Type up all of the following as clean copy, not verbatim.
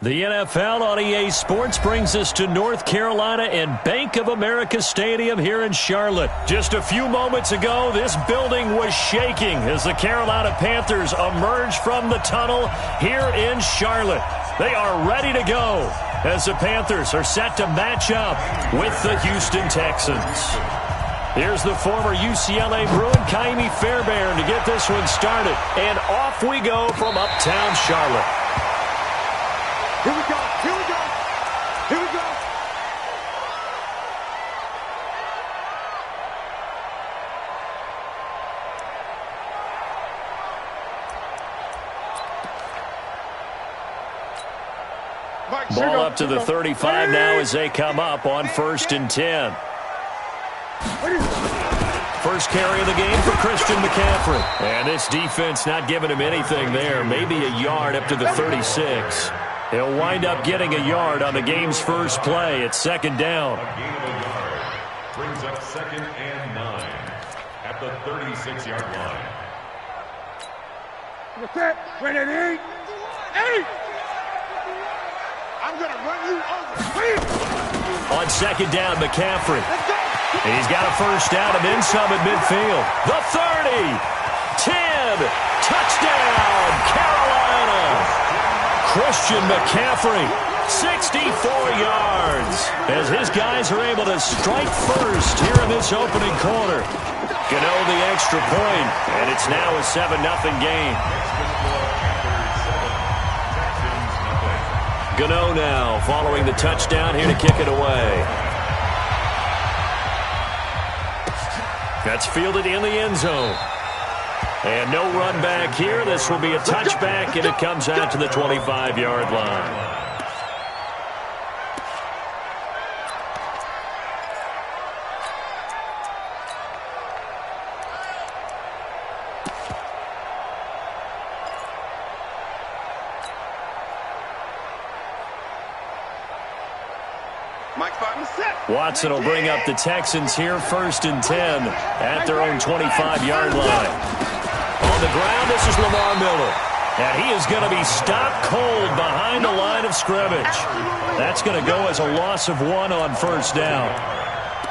The NFL on EA Sports brings us to North Carolina and Bank of America Stadium here in Charlotte. Just a few moments ago, this building was shaking as the Carolina Panthers emerged from the tunnel here in Charlotte. They are ready to go as the Panthers are set to match up with the Houston Texans. Here's the former UCLA Bruin, Kaimi Fairbairn, to get this one started. And off we go from uptown Charlotte. Here we go, here we go, here we go. Ball up to the 35 now as they come up on 1st and 10. First carry of the game for Christian McCaffrey. And this defense not giving him anything there. Maybe a yard up to the 36. He'll wind up getting a yard on the game's first play. It's 2nd down. A gain of a yard brings up 2nd and 9 at the 36-yard line. What's that? Wait at 8. 8! I'm going to run you over. On 2nd down, McCaffrey. And he's got a first down and then some at midfield. The 30. 10. Touchdown, Carolina. Christian McCaffrey, 64 yards, as his guys are able to strike first here in this opening quarter. Gano the extra point, and it's now a 7-0 game. Gano now following the touchdown here to kick it away. That's fielded in the end zone. And no run back here. This will be a touchback, and it comes out to the 25-yard line. Watson will bring up the Texans here, 1st and 10 at their own 25-yard line. On the ground, this is Lamar Miller. And he is going to be stopped cold behind the line of scrimmage. That's going to go as a loss of 1 on 1st down.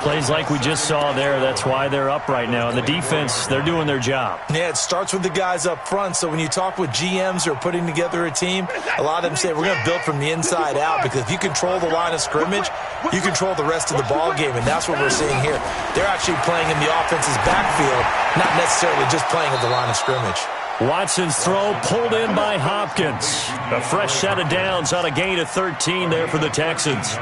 Plays like we just saw there. That's why they're up right now. And the defense, they're doing their job. Yeah, it starts with the guys up front. So when you talk with GMs who are putting together a team, a lot of them say we're going to build from the inside out, because if you control the line of scrimmage, you control the rest of the ball game, and that's what we're seeing here. They're actually playing in the offense's backfield, not necessarily just playing at the line of scrimmage. Watson's throw pulled in by Hopkins. A fresh set of downs on a gain of 13 there for the Texans.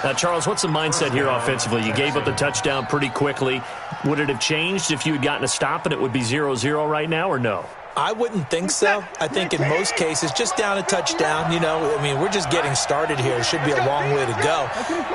Now, Charles, what's the mindset here offensively? You gave up the touchdown pretty quickly. Would it have changed if you had gotten a stop and it would be 0-0 right now, or no? I wouldn't think so. I think in most cases, just down a touchdown, we're just getting started here. It should be a long way to go.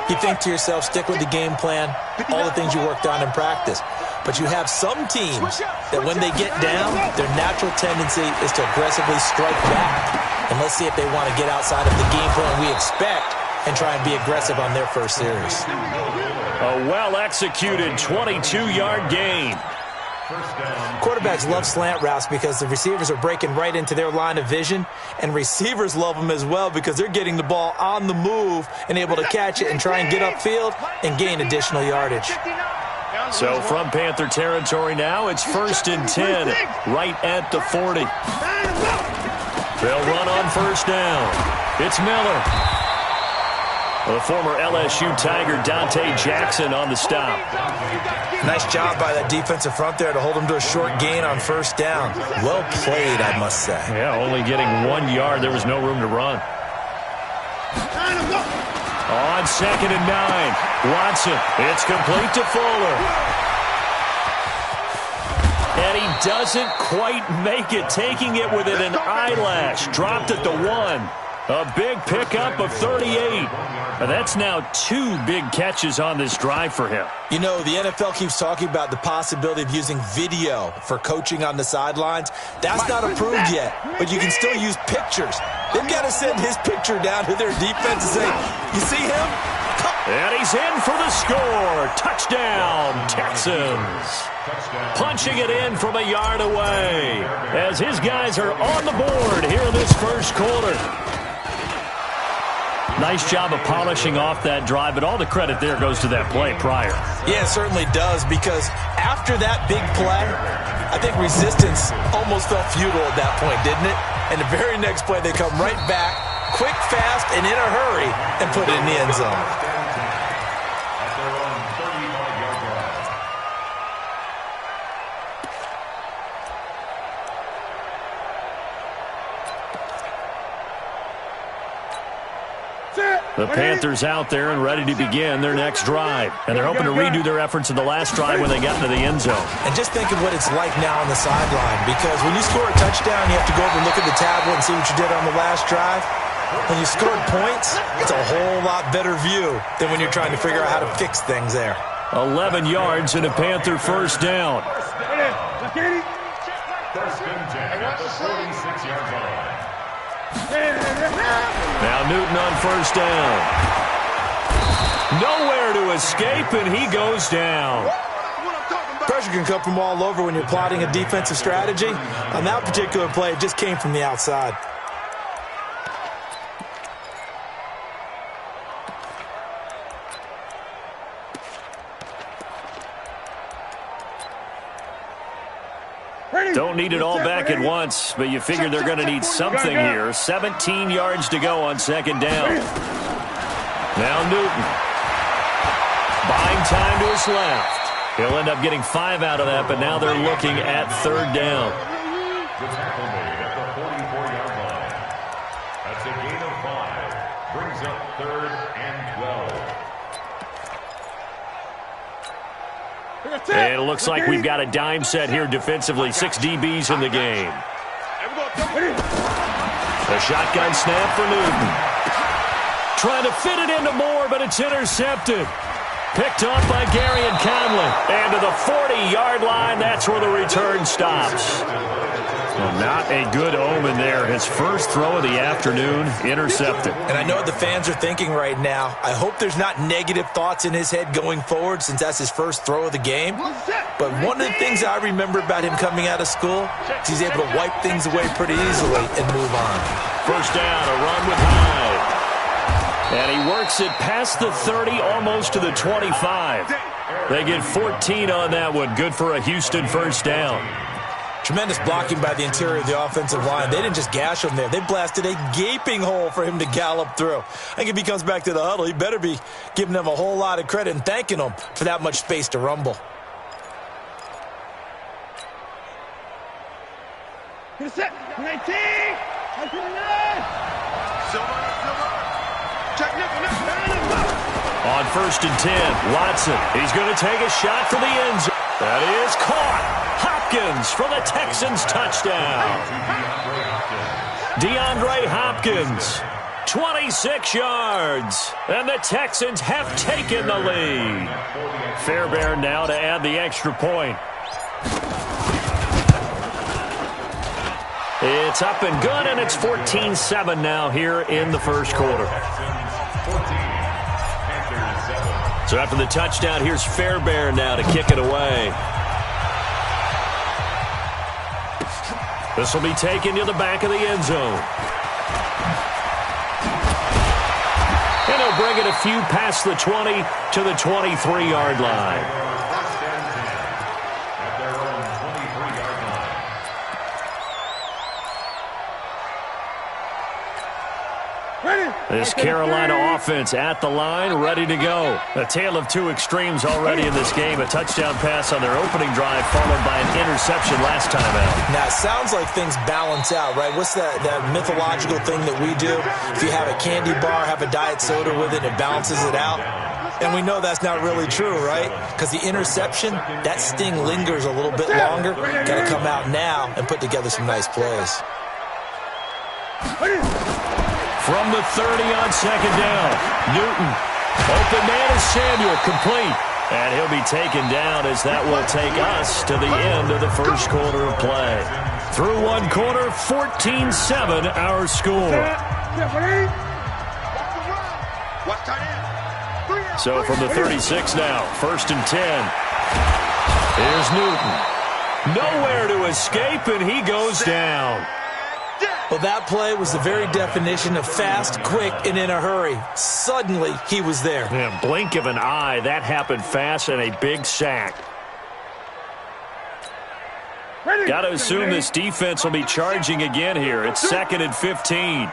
You think to yourself, stick with the game plan, all the things you worked on in practice. But you have some teams that when they get down, their natural tendency is to aggressively strike back. And let's see if they want to get outside of the game plan we expect and try and be aggressive on their first series. A well-executed 22-yard gain. Quarterbacks love slant routes because the receivers are breaking right into their line of vision, and receivers love them as well because they're getting the ball on the move and able to catch it and try and get upfield and gain additional yardage. So from Panther territory now, it's 1st and 10, right at the 40. They'll run on 1st down. It's Miller. The former LSU Tiger Dante Jackson on the stop. Nice job by that defensive front there to hold him to a short gain on 1st down. Well played, I must say. Yeah, only getting 1 yard. There was no room to run. On 2nd and 9, Watson. It's complete to Fuller. And he doesn't quite make it, taking it within an eyelash. Dropped at the 1. A big pickup of 38. And that's now 2 big catches on this drive for him. You know, the NFL keeps talking about the possibility of using video for coaching on the sidelines. That's not approved yet, but you can still use pictures. They've got to send his picture down to their defense and say, you see him? And he's in for the score. Touchdown, Texans. Punching it in from a yard away as his guys are on the board here in this first quarter. Nice job of polishing off that drive, but all the credit there goes to that play prior. Yeah, it certainly does, because after that big play, I think resistance almost felt futile at that point, didn't it? And the very next play, they come right back, quick, fast, and in a hurry, and put it in the end zone. The Panthers out there and ready to begin their next drive. And they're hoping to redo their efforts in the last drive when they got into the end zone. And just think of what it's like now on the sideline, because when you score a touchdown, you have to go over and look at the tablet and see what you did on the last drive. When you scored points, it's a whole lot better view than when you're trying to figure out how to fix things there. 11 yards and a Panther first down. First and 10 at the 46-yard line. Now Newton on first down. Nowhere to escape, and he goes down. Pressure can come from all over when you're plotting a defensive strategy. On that particular play, it just came from the outside. Don't need it all back at once, but you figure they're going to need something here. 17 yards to go on second down. Now Newton. Buying time to his left. He'll end up getting 5 out of that, but now they're looking at third down. The tackle made at the 44-yard line. That's a gain of 5. Brings up third and 12. And it looks like we've got a dime set here defensively. 6 DBs in the game. A shotgun snap for Newton. Trying to fit it into Moore, but it's intercepted. Picked off by Gary and Conley. And to the 40-yard line, that's where the return stops. Well, not a good omen there. His first throw of the afternoon, intercepted. And I know what the fans are thinking right now. I hope there's not negative thoughts in his head going forward, since that's his first throw of the game. But one of the things I remember about him coming out of school is he's able to wipe things away pretty easily and move on. First down, a run with Hyde. And he works it past the 30, almost to the 25. They get 14 on that one. Good for a Houston first down. Tremendous blocking by the interior of the offensive line. They didn't just gash him there. They blasted a gaping hole for him to gallop through. I think if he comes back to the huddle, he better be giving them a whole lot of credit and thanking them for that much space to rumble. Get a set. 19. Silver. Check On first and 10, Watson. He's going to take a shot for the end zone. That is caught. Hopkins for the Texans touchdown. DeAndre Hopkins, 26 yards. And the Texans have taken the lead. Fairbairn now to add the extra point. It's up and good, and it's 14-7 now here in the first quarter. So after the touchdown, here's Fairbairn now to kick it away. This will be taken to the back of the end zone. And he'll bring it a few past the 20 to the 23-yard line. This Carolina offense at the line, ready to go. A tale of two extremes already in this game. A touchdown pass on their opening drive, followed by an interception last time out. Now, it sounds like things balance out, right? What's that mythological thing that we do? If you have a candy bar, have a diet soda with it, it balances it out. And we know that's not really true, right? Because the interception, that sting lingers a little bit longer. Got to come out now and put together some nice plays. From the 30 on second down, Newton. Open man is Samuel, complete. And he'll be taken down as that will take us to the end of the first quarter of play. Through one quarter, 14-7 our score. So from the 36 now, first and 10. Here's Newton. Nowhere to escape, and he goes down. Well, that play was the very definition of fast, quick, and in a hurry. Suddenly, he was there. Yeah, blink of an eye, that happened fast and a big sack. Got to assume this defense will be charging again here. It's 2nd and 15.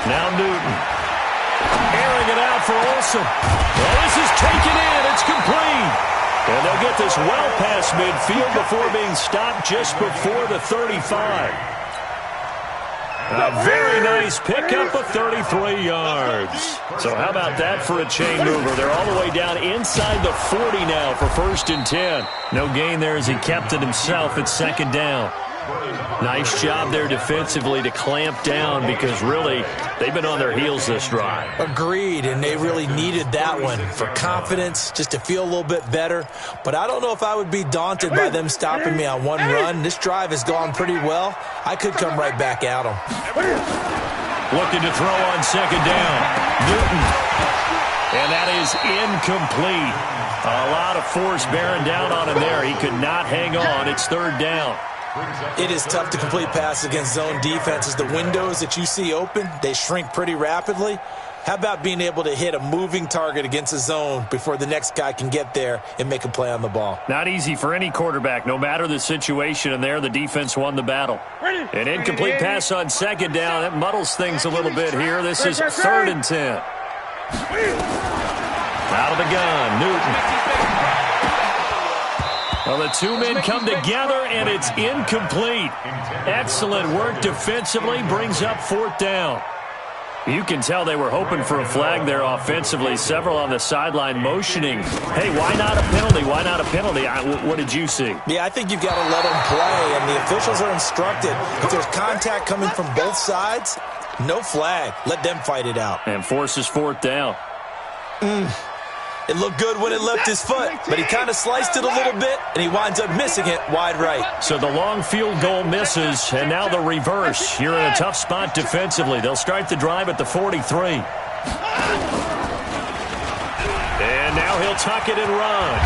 Now Newton. Airing it out for Olsen. Well, this is taken in. It's complete. And they'll get this well past midfield before being stopped just before the 35. A very nice pickup of 33 yards. So how about that for a chain mover? They're all the way down inside the 40 now for 1st and 10. No gain there as he kept it himself at 2nd down. Nice job there defensively to clamp down because really they've been on their heels this drive. Agreed, and they really needed that one for confidence, just to feel a little bit better. But I don't know if I would be daunted by them stopping me on one run. This drive has gone pretty well. I could come right back at them. Looking to throw on 2nd down. Newton. And that is incomplete. A lot of force bearing down on him there. He could not hang on. It's 3rd down. It is tough to complete passes against zone defenses. The windows that you see open, they shrink pretty rapidly. How about being able to hit a moving target against a zone before the next guy can get there and make a play on the ball? Not easy for any quarterback, no matter the situation, and there the defense won the battle. An incomplete pass on 2nd down. That muddles things a little bit here. This is 3rd and 10. Out of the gun, Newton. Well, the two men come together, and it's incomplete. Excellent work defensively, brings up 4th down. You can tell they were hoping for a flag there offensively. Several on the sideline motioning. Hey, why not a penalty? Why not a penalty? What did you see? Yeah, I think you've got to let them play, and the officials are instructed. If there's contact coming from both sides, no flag. Let them fight it out. And forces 4th down. It looked good when it left his foot, but he kind of sliced it a little bit, and he winds up missing it wide right. So the long field goal misses, and now the reverse. You're in a tough spot defensively. They'll start the drive at the 43. And now he'll tuck it and run.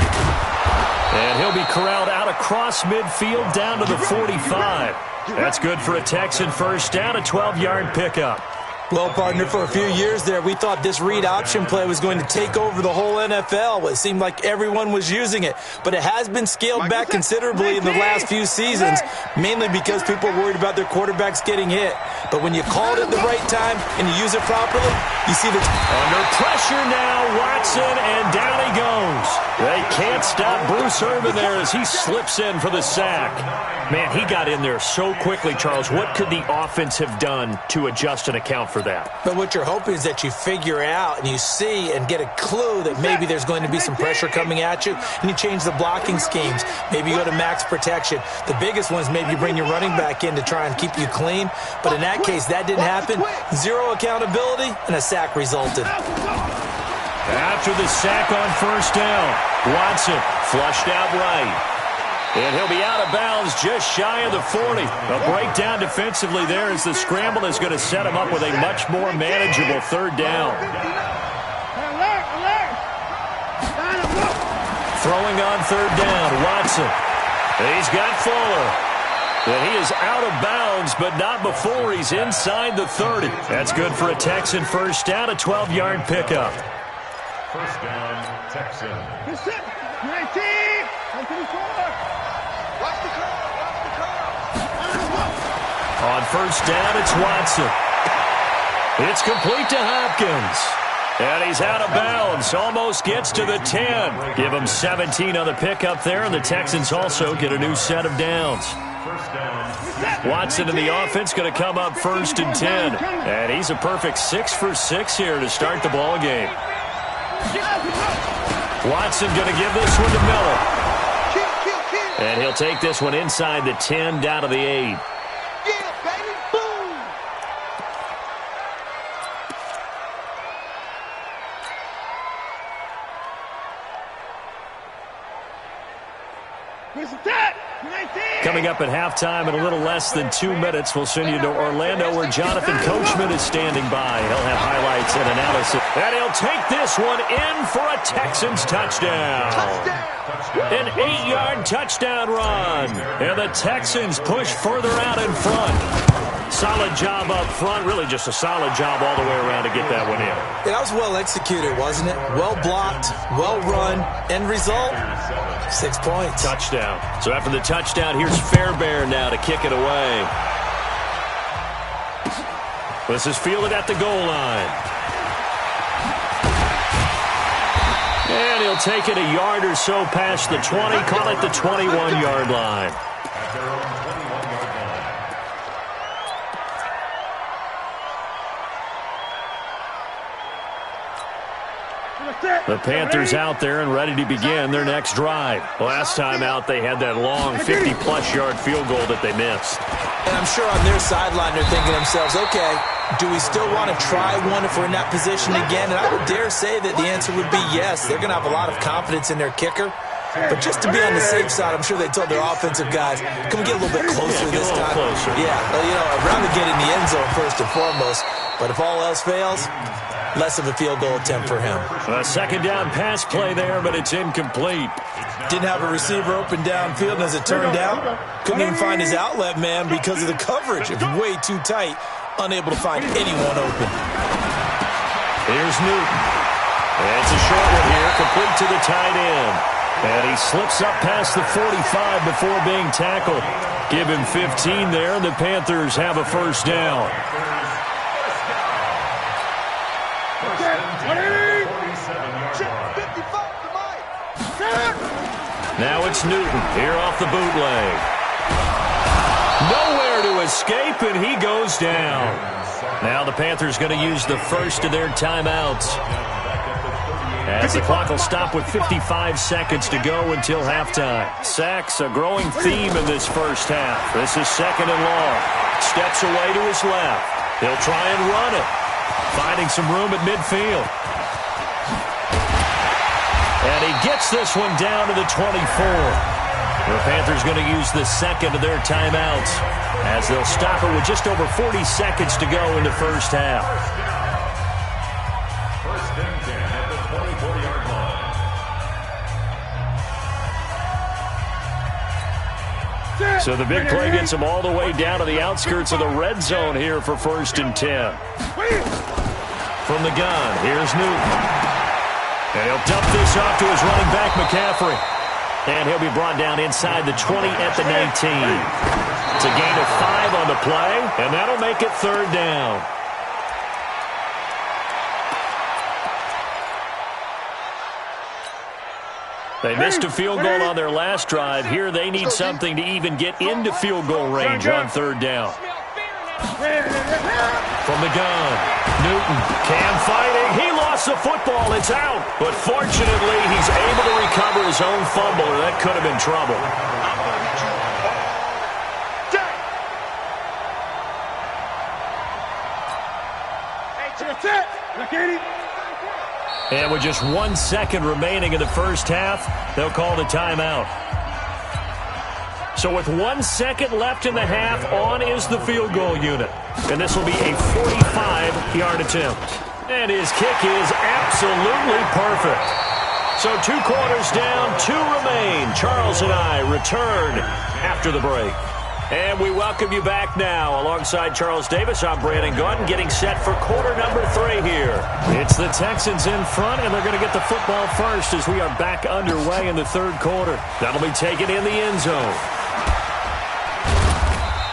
And he'll be corralled out across midfield down to the 45. That's good for a Texan 1st down, a 12-yard pickup. Well, partner, for a few years there, we thought this read option play was going to take over the whole NFL. It seemed like everyone was using it, but it has been scaled back considerably in the last few seasons, mainly because people are worried about their quarterbacks getting hit. But when you call it at the right time and you use it properly, you see the... Under pressure now, Watson, and down he goes. They can't stop Bruce Irvin there as he slips in for the sack. Man, he got in there so quickly, Charles. What could the offense have done to adjust and account for that? But what you're hoping is that you figure out and you see and get a clue that maybe there's going to be some pressure coming at you, and you change the blocking schemes. Maybe you go to max protection. The biggest one is maybe you bring your running back in to try and keep you clean. But in that case, that didn't happen. Zero accountability, and a sack resulted. After the sack on 1st down, Watson flushed out right. And he'll be out of bounds just shy of the 40. A breakdown defensively there as the scramble is going to set him up with a much more manageable 3rd down. Throwing on 3rd down, Watson. He's got Fuller. And he is out of bounds, but not before he's inside the 30. That's good for a Texan 1st down, a 12-yard pickup. 1st down, Texan. 19! 124! On 1st down, it's Watson. It's complete to Hopkins. And he's out of bounds. Almost gets to the 10. Give him 17 on the pickup there, and the Texans also get a new set of downs. Watson in the offense going to come up 1st and 10. And he's a perfect 6 for 6 here to start the ball game. Watson going to give this one to Miller. And he'll take this one inside the 10 down to the 8. Where's the tap? Coming up at halftime in a little less than 2 minutes, we'll send you to Orlando where Jonathan Coachman is standing by. He'll have highlights and analysis. And he'll take this one in for a Texans touchdown. An 8-yard touchdown run. And the Texans push further out in front. Solid job up front. Really just a solid job all the way around to get that one in. That was well executed, wasn't it? Well blocked, well run. End result, 6 points. Touchdown. So after the touchdown, here's Fairbairn now to kick it away. This is fielded at the goal line. And he'll take it a yard or so past the 20. Call it the 21-yard line. The Panthers out there and ready to begin their next drive. Last time out, they had that long 50-plus yard field goal that they missed. And I'm sure on their sideline they're thinking to themselves, okay, do we still want to try one if we're in that position again? And I would dare say that the answer would be yes. They're going to have a lot of confidence in their kicker. But just to be on the safe side, I'm sure they told their offensive guys, can we get a little bit closer this time? Closer. Yeah, well, I'd rather get in the end zone first and foremost. But if all else fails, less of a field goal attempt for him. A second down pass play there, but it's incomplete. Didn't have a receiver open downfield, and as it turned out, couldn't even find his outlet man because of the coverage. It was way too tight, unable to find anyone open. Here's Newton. And it's a short one here, complete to the tight end. And he slips up past the 45 before being tackled. Give him 15 there, and the Panthers have a first down. Now it's Newton here off the bootleg. Nowhere to escape, and he goes down. Now the Panthers going to use the first of their timeouts, as the clock will stop with 55 seconds to go until halftime. Sacks, a growing theme in this first half. This is second and long. Steps away to his left. He'll try and run it, finding some room at midfield. And he gets this one down to the 24. The Panthers going to use the second of their timeouts, as they'll stop it with just over 40 seconds to go in the first half. First and 10 at the 24-yard line. So the big play gets him all the way down to the outskirts of the red zone here for first and 10. From the gun, here's Newton. And he'll dump this off to his running back, McCaffrey. And he'll be brought down inside the 20 at the 19. It's a gain of 5 on the play, and that'll make it third down. They missed a field goal on their last drive. Here they need something to even get into field goal range on third down. From the gun, Newton, Cam fighting. He lost the football. It's out. But fortunately, he's able to recover his own fumble, or that could have been trouble. And with just 1 second remaining in the first half, they'll call the timeout. So with 1 second left in the half, on is the field goal unit. And this will be a 45-yard attempt. And his kick is absolutely perfect. So 2 quarters down, 2 remain. Charles and I return after the break. And we welcome you back now. Alongside Charles Davis, I'm Brandon Gordon, getting set for quarter number 3 here. It's the Texans in front, and they're going to get the football first as we are back underway in the third quarter. That'll be taken in the end zone.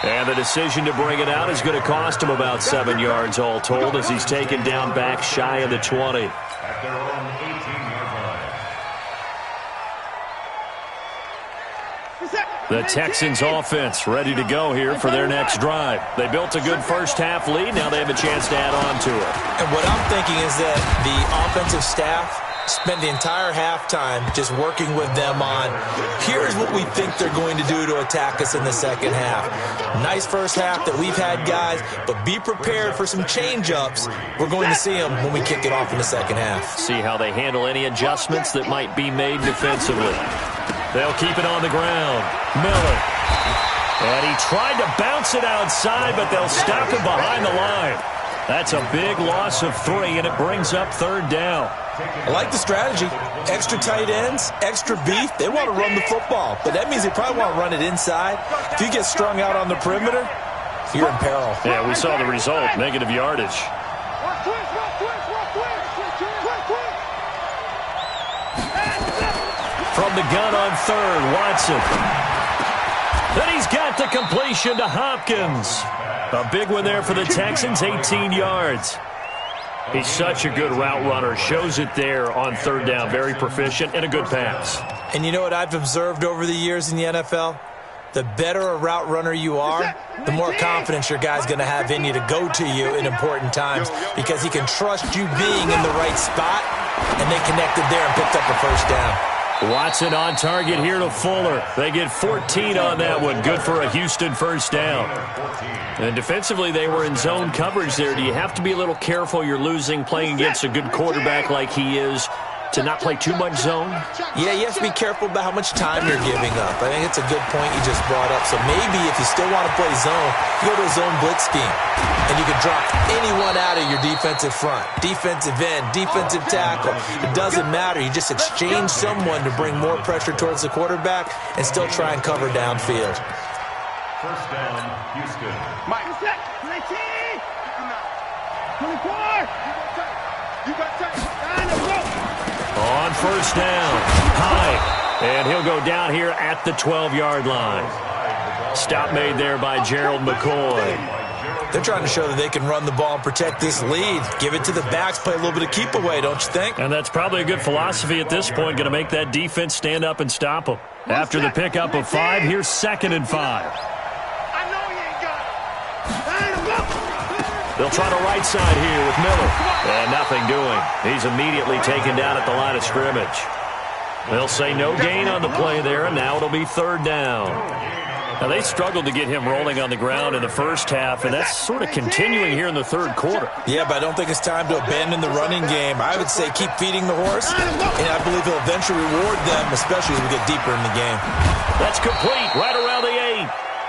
And the decision to bring it out is going to cost him about 7 yards all told, as he's taken down back shy of the 20. At their own 18-yard line. The Texans offense ready to go here for their next drive. They built a good first half lead. Now they have a chance to add on to it. And what I'm thinking is that the offensive staff spent the entire halftime just working with them on, here's what we think they're going to do to attack us in the second half. Nice first half that we've had, guys, but be prepared for some change-ups. We're going to see them when we kick it off in the second half. See how they handle any adjustments that might be made defensively. They'll keep it on the ground. Miller. And he tried to bounce it outside, but they'll stop him behind the line. That's a big loss of 3, and it brings up 3rd down. I like the strategy. Extra tight ends, extra beef. They want to run the football, but that means they probably want to run it inside. If you get strung out on the perimeter, you're in peril. Yeah, we saw the result, negative yardage. From the gun on 3rd, Watson. Then he's got the completion to Hopkins. A big one there for the Texans, 18 yards. He's such a good route runner. Shows it there on 3rd down. Very proficient and a good pass. And you know what I've observed over the years in the NFL? The better a route runner you are, the more confidence your guy's going to have in you to go to you in important times because he can trust you being in the right spot, and they connected there and picked up a 1st down. Watson on target here to Fuller. They get 14 on that one. Good for a Houston 1st down. And defensively, they were in zone coverage there. Do you have to be a little careful you're losing playing against a good quarterback like he is to not play too much zone? Yeah, you have to be careful about how much time you're giving up. I think it's a good point you just brought up. So maybe if you still want to play zone, you go to a zone blitz scheme. And you can drop anyone out of your defensive front. Defensive end, defensive tackle. It doesn't matter. You just exchange someone to bring more pressure towards the quarterback and still try and cover downfield. 1st down, Houston. Mike, 19. 24. You got time. On 1st down, Hyde. And he'll go down here at the 12-yard line. Stop made there by Gerald McCoy. They're trying to show that they can run the ball and protect this lead. Give it to the backs, play a little bit of keep away, don't you think? And that's probably a good philosophy at this point, going to make that defense stand up and stop them. After the pickup of 5, here's 2nd and 5. I know he ain't got it. They'll try the right side here with Miller. And nothing doing. He's immediately taken down at the line of scrimmage. They'll say no gain on the play there, and now it'll be 3rd down. Now, they struggled to get him rolling on the ground in the 1st half, and that's sort of continuing here in the 3rd quarter. Yeah, but I don't think it's time to abandon the running game. I would say keep feeding the horse, and I believe he'll eventually reward them, especially as we get deeper in the game. That's complete right around the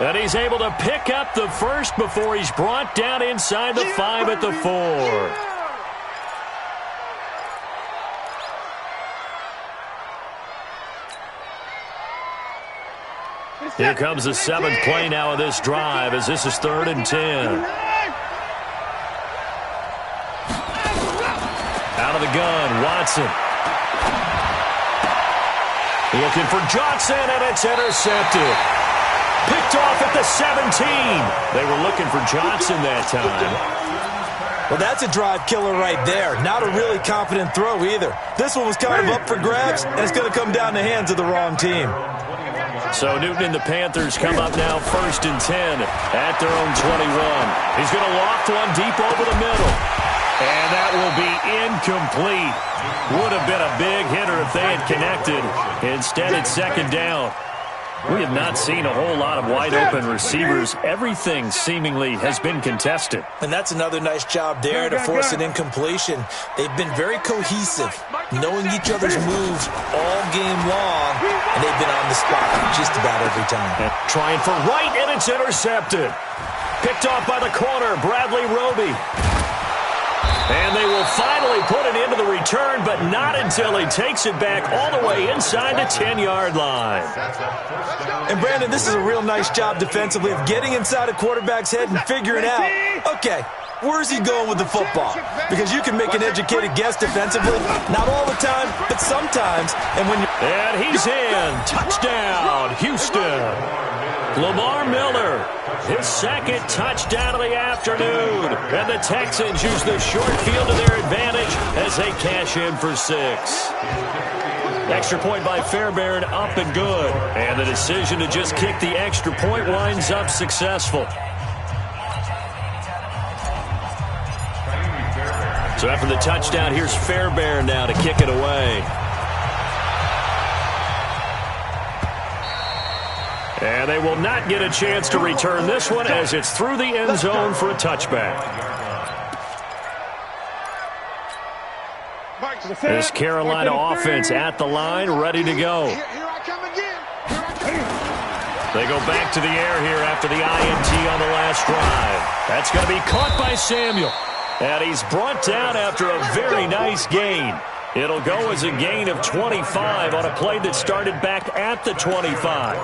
8. And he's able to pick up the 1st before he's brought down inside the 5 at the 4. Here comes the 7th play now of this drive as this is 3rd and 10. Out of the gun, Watson. Looking for Johnson, and it's intercepted. Picked off at the 17. They were looking for Johnson that time. Well, that's a drive killer right there. Not a really confident throw either. This one was kind of up for grabs, and it's going to come down the hands of the wrong team. So Newton and the Panthers come up now 1st and 10 at their own 21. He's going to loft one deep over the middle. And that will be incomplete. Would have been a big hitter if they had connected. Instead, it's 2nd down. We have not seen a whole lot of wide-open receivers. Everything seemingly has been contested. And that's another nice job there to force an incompletion. They've been very cohesive, knowing each other's moves all game long, and they've been on the spot just about every time. Trying for right, and it's intercepted. Picked off by the corner, Bradley Roby. And they will finally put it into the return, but not until he takes it back all the way inside the 10-yard line. And, Brandon, this is a real nice job defensively of getting inside a quarterback's head and figuring out, okay, where's he going with the football? Because you can make an educated guess defensively, not all the time, but sometimes. And he's in. Touchdown, Houston. Lamar Miller, his 2nd touchdown of the afternoon. And the Texans use the short field to their advantage as they cash in for 6. Extra point by Fairbairn, up and good. And the decision to just kick the extra point winds up successful. So after the touchdown, here's Fairbairn now to kick it away. And they will not get a chance to return this one as it's through the end zone for a touchback. This Carolina offense at the line, ready to go. Here I come again. They go back to the air here after the INT on the last drive. That's going to be caught by Samuel. And he's brought down after a very nice gain. It'll go as a gain of 25 on a play that started back at the 25.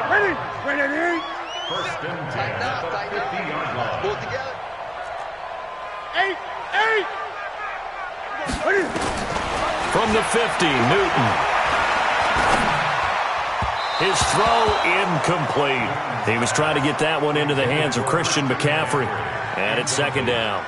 Ready? Ready? First and 10 at the 50-yard line. Pull it together. 8. Ready? From the 50, Newton. His throw incomplete. He was trying to get that one into the hands of Christian McCaffrey. And it's second down.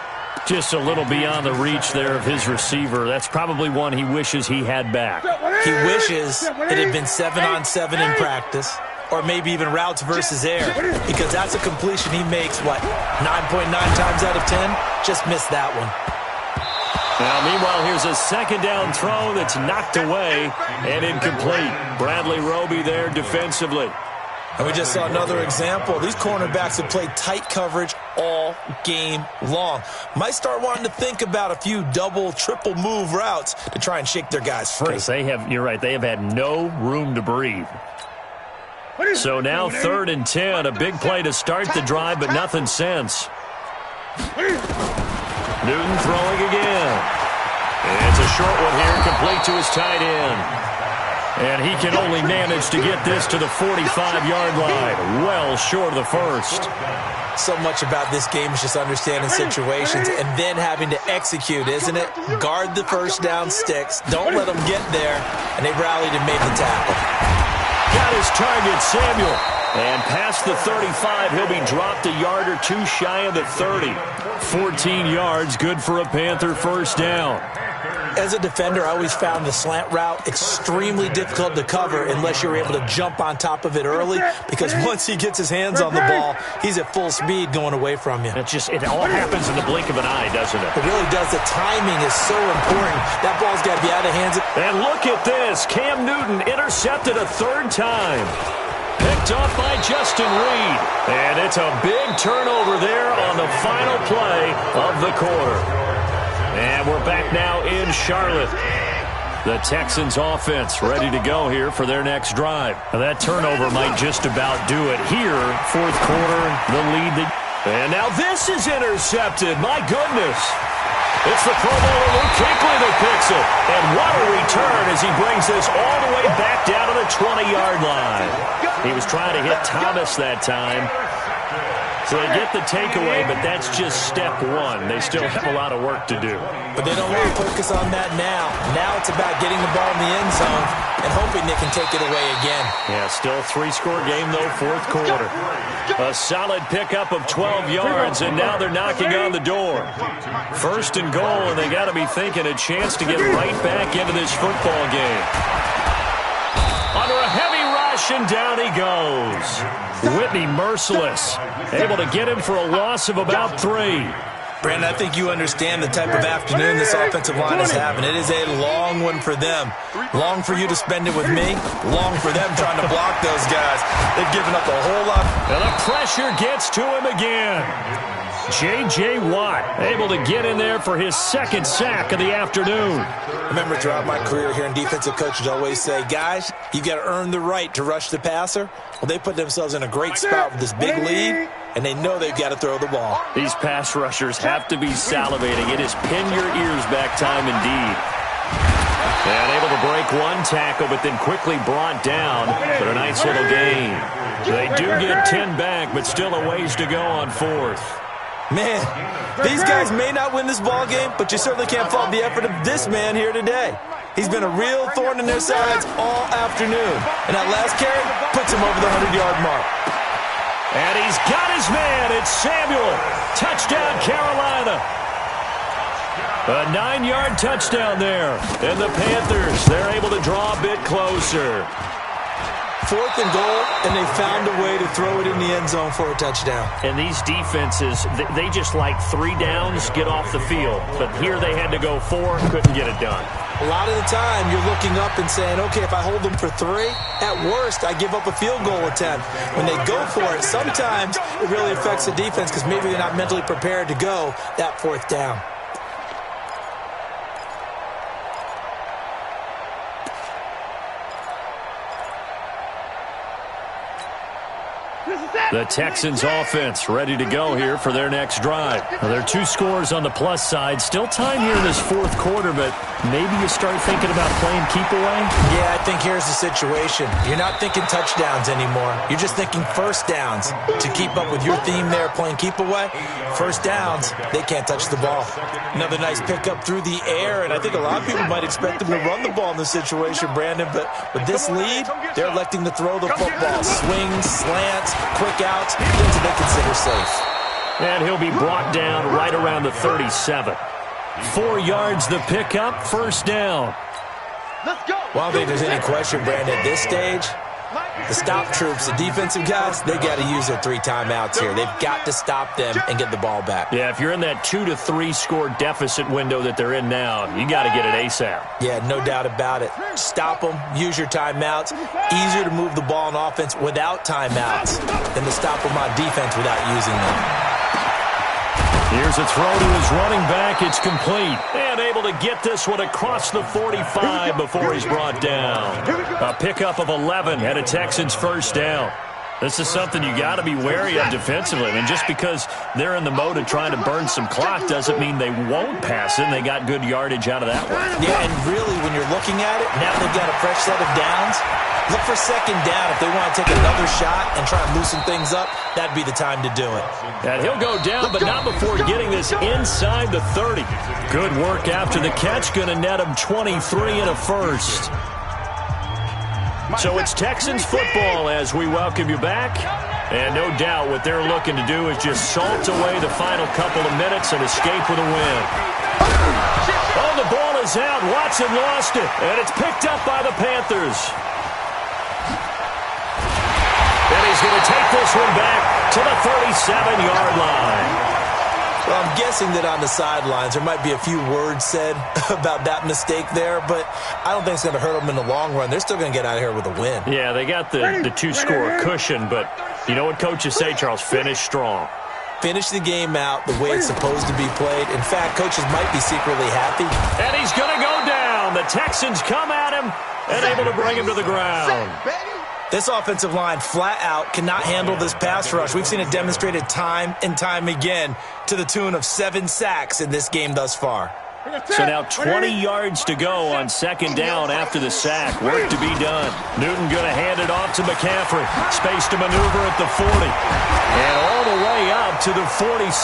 Just a little beyond the reach there of his receiver. That's probably one he wishes he had back. He wishes it had been 7-on-7 in practice, or maybe even routes versus air, because that's a completion he makes, 9.9 times out of 10? Just missed that one. Now, meanwhile, here's a second down throw that's knocked away and incomplete. Bradley Roby there defensively. And we just saw another example. These cornerbacks have played tight coverage all game long. Might start wanting to think about a few double, triple move routes to try and shake their guys free. You're right, they have had no room to breathe. So now 3rd and 10, a big play to start the drive, but nothing since. Newton throwing again. It's a short one here, complete to his tight end. And he can only manage to get this to the 45-yard line, well short of the first. So much about this game is just understanding situations and then having to execute, isn't it? Guard the first down sticks. Don't let them get there. And they rallied and made the tackle. Got his target, Samuel. And past the 35, he'll be dropped a yard or two shy of the 30. 14 yards, good for a Panther first down. As a defender, I always found the slant route extremely difficult to cover unless you're able to jump on top of it early, because once he gets his hands on the ball, he's at full speed going away from you. It all happens in the blink of an eye, doesn't it? It really does. The timing is so important. That ball's got to be out of the hands. And look at this. Cam Newton intercepted a 3rd time. Picked off by Justin Reed. And it's a big turnover there on the final play of the quarter. And we're back now in Charlotte. The Texans offense ready to go here for their next drive. Now that turnover might just about do it here. 4th quarter, the lead. And now this is intercepted. My goodness. It's the Pro Bowler Luke Kuechly that picks it. And what a return as he brings this all the way back down to the 20-yard line. He was trying to hit Thomas that time. So they get the takeaway, but that's just step one. They still have a lot of work to do. But they don't want to focus on that now. Now it's about getting the ball in the end zone and hoping they can take it away again. Yeah, still a 3-score game, though, 4th quarter. A solid pickup of 12 yards, and now they're knocking on the door. 1st and goal, and they got to be thinking a chance to get right back into this football game. Under a heavy rush, and down he goes. Whitney merciless, able to get him for a loss of about 3. Brandon, I think you understand the type of afternoon this offensive line is having. It is a long one for them. Long for you to spend it with me. Long for them trying to block those guys. They've given up a whole lot. And the pressure gets to him again. J.J. Watt able to get in there for his 2nd sack of the afternoon. I remember throughout my career here in defensive coaches always say, guys, you got to earn the right to rush the passer. Well, they put themselves in a great spot with this big lead, and they know they've got to throw the ball. These pass rushers have to be salivating. It is pin your ears back time indeed. And able to break one tackle, but then quickly brought down for a nice little gain. They do get 10 back, but still a ways to go on 4th. Man, these guys may not win this ball game, but you certainly can't fault the effort of this man here today. He's been a real thorn in their sides all afternoon. And that last carry puts him over the 100-yard mark. And he's got his man. It's Samuel. Touchdown, Carolina. A 9-yard touchdown there. And the Panthers, they're able to draw a bit closer. 4th and goal, and they found a way to throw it in the end zone for a touchdown. And these defenses, they just like 3 downs, get off the field. But here they had to go 4, couldn't get it done. A lot of the time, you're looking up and saying, okay, if I hold them for 3, at worst, I give up a field goal attempt. When they go for it, sometimes it really affects the defense because maybe they're not mentally prepared to go that 4th down. The Texans offense ready to go here for their next drive. Well, there are 2 scores on the plus side. Still time here in this 4th quarter, but maybe you start thinking about playing keep away? Yeah, I think here's the situation. You're not thinking touchdowns anymore. You're just thinking first downs. To keep up with your theme there, playing keep away, first downs, they can't touch the ball. Another nice pickup through the air, and I think a lot of people might expect them to run the ball in this situation, Brandon, but with this lead, they're electing to throw the football. Swings, slants, quick outs, things that they consider safe. And he'll be brought down right around the 37. 4 yards the pickup, first down. Let's go. Well, I don't think there's any question, Brandon, at this stage, the stop troops, the defensive guys, they got to use their 3 timeouts here. They've got to stop them and get the ball back. Yeah, if you're in that 2 to 3 score deficit window that they're in now, you got to get it ASAP. Yeah, no doubt about it. Stop them, use your timeouts. Easier to move the ball on offense without timeouts than to stop them on defense without using them. Here's a throw to his running back. It's complete. And able to get this one across the 45 before he's brought down. A pickup of 11 and a Texans first down. This is something you got to be wary of defensively. I mean, just because they're in the mode of trying to burn some clock doesn't mean they won't pass it. And they got good yardage out of that one. Yeah, and really, when you're looking at it, now they've got a fresh set of downs. Look for second down. If they want to take another shot and try and loosen things up, that'd be the time to do it. And he'll go down, but not before getting this inside the 30. Good work after the catch. Going to net him 23 and a first. So it's Texans football as we welcome you back. And no doubt what they're looking to do is just salt away the final couple of minutes and escape with a win. Oh, the ball is out. Watson lost it. And it's picked up by the Panthers. And he's going to take this one back to the 37-yard line. Well, I'm guessing that on the sidelines there might be a few words said about that mistake there, but I don't think it's going to hurt them in the long run. They're still going to get out of here with a win. Yeah, they got the 2-score cushion, but you know what coaches say, Charles? Finish strong. Finish the game out the way it's supposed to be played. In fact, coaches might be secretly happy. And he's going to go down. The Texans come at him and able to bring him to the ground. This offensive line, flat out, cannot handle this pass rush. We've seen it demonstrated time and time again to the tune of 7 sacks in this game thus far. So now 20 yards to go on second down after the sack. Work to be done. Newton going to hand it off to McCaffrey. Space to maneuver at the 40. And all the way up to the 46.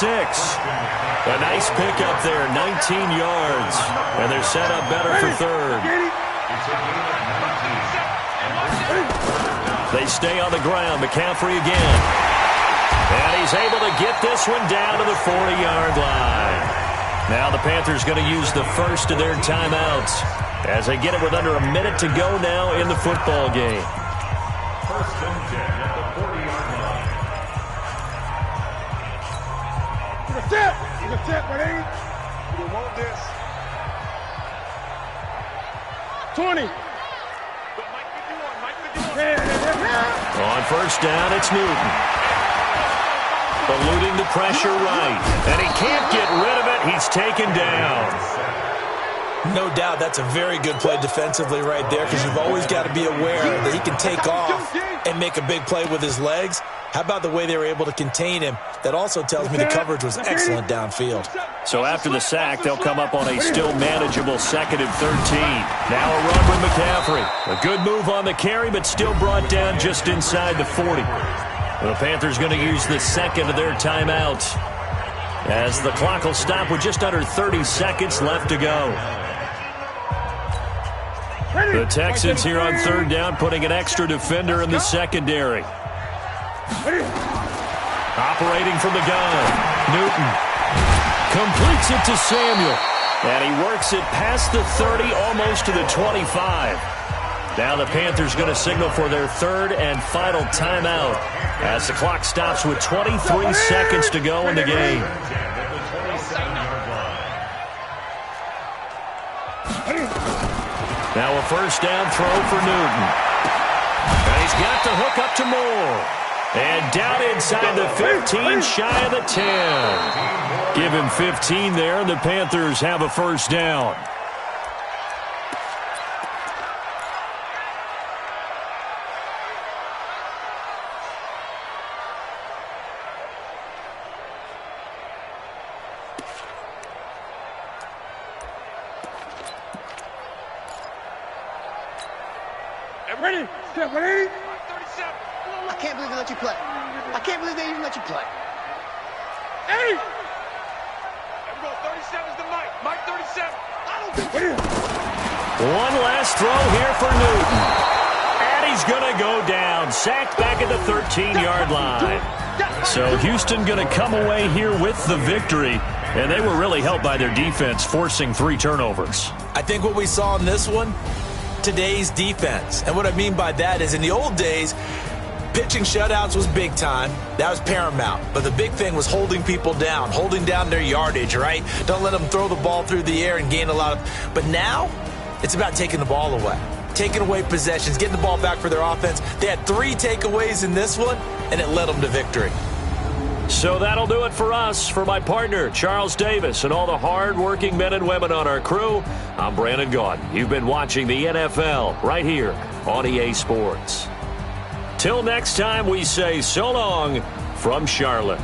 A nice pickup there, 19 yards. And they're set up better for third. They stay on the ground. McCaffrey again. And he's able to get this one down to the 40-yard line. Now the Panthers going to use the first of their timeouts as they get it with under a minute to go now in the football game. First and 10 at the 40-yard line. Take a tip. Take a tip, buddy. You want this. 20. On first down, it's Newton. Eluding the pressure right. And he can't get rid of it. He's taken down. No doubt that's a very good play defensively right there because you've always got to be aware that he can take off and make a big play with his legs. How about the way they were able to contain him? That also tells me the coverage was excellent downfield. So after the sack, they'll come up on a still manageable 2nd and 13. Now a run with McCaffrey. A good move on the carry, but still brought down just inside the 40. The Panthers going to use the second of their timeouts as the clock will stop with just under 30 seconds left to go. The Texans here on third down putting an extra defender in the secondary. Operating from the gun, Newton completes it to Samuel. And he works it past the 30, almost to the 25. Now the Panthers going to signal for their third and final timeout as the clock stops with 23 seconds to go in the game. Now a first down throw for Newton. And he's got the hook up to Moore. And down inside the 15, shy of the 10. Give him 15 there, and the Panthers have a first down. Ready? Step 180. I can't believe they let you play. I can't believe they even let you play. Hey! There we go. 37's the Mike. Mike 37. I don't think... One last throw here for Newton. And he's going to go down. Sacked back at the 13-yard line. So Houston going to come away here with the victory. And they were really helped by their defense, forcing 3 turnovers. I think what we saw in this one, today's defense. And what I mean by that is in the old days, pitching shutouts was big time. That was paramount. But the big thing was holding people down, holding down their yardage, right? Don't let them throw the ball through the air and gain a lot of... But now, it's about taking the ball away. Taking away possessions, getting the ball back for their offense. They had 3 takeaways in this one, and it led them to victory. So that'll do it for us. For my partner, Charles Davis, and all the hard-working men and women on our crew, I'm Brandon Gaudin. You've been watching the NFL right here on EA Sports. Till next time, we say so long from Charlotte.